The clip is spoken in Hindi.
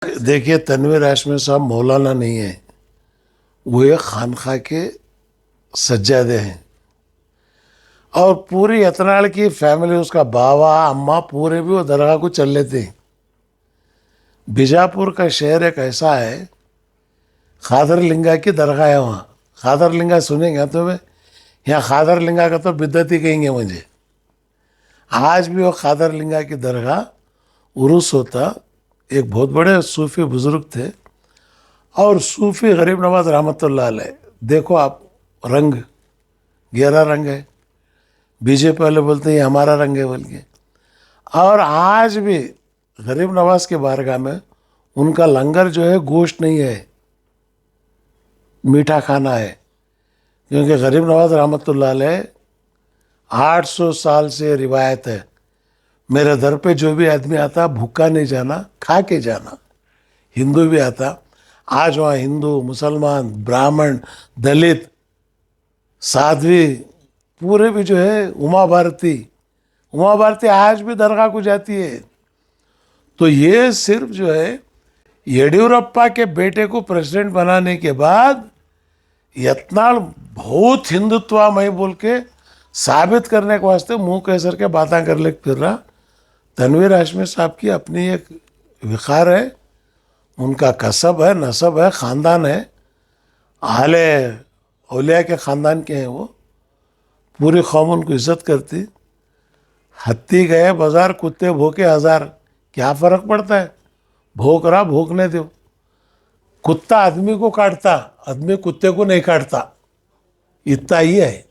देखिए, तनवीर हाशमी साहब मौलाना नहीं है, वो एक खानका के सज्जादे हैं। और पूरी यतनाड़ की फैमिली, उसका बावा अम्मा पूरे भी वो दरगाह को चल लेते हैं। बीजापुर का शहर एक ऐसा है, खादर लिंगा की दरगाह है वहाँ। खादर लिंगा सुनेंगे तो वे यहाँ खादर लिंगा का तो बिद्दत ही कहेंगे मुझे। आज भी वो खादर लिंगा की दरगाह उर्स होता। एक बहुत बड़े सूफी बुजुर्ग थे, और सूफी गरीब नवाज रहमतुल्लाह अलैह। देखो आप, रंग गहरा रंग है। बीजेपी वाले बोलते हैं ये हमारा रंग है बोल के। और आज भी गरीब नवाज के बारगाह में उनका लंगर जो है गोश्त नहीं है, मीठा खाना है। क्योंकि गरीब नवाज रहमतुल्लाह अलैह 800 साल से रिवायत है, मेरे दर पे जो भी आदमी आता भूखा नहीं जाना, खा के जाना। हिंदू भी आता, आज वहाँ हिंदू, मुसलमान, ब्राह्मण, दलित, साध्वी पूरे भी जो है, उमा भारती आज भी दरगाह को जाती है। तो ये सिर्फ जो है येडियुरप्पा के बेटे को प्रेसिडेंट बनाने के बाद यत्नाल बहुत हिंदुत्वमय बोल के साबित करने के वास्ते मुंह कैसर के बातें कर ले फिर रहा। तनवीर हाशमी साहब की अपनी एक विकार है, उनका कसब है, नसब है, ख़ानदान है। आले औलिया के ख़ानदान के हैं वो। पूरी कौम उनको इज्जत करती। हत्ती गए बाजार, कुत्ते भोंके हजार, क्या फ़र्क पड़ता है? भोंक रहा, भोंकने दो। कुत्ता आदमी को काटता, आदमी कुत्ते को नहीं काटता, इतना ही है।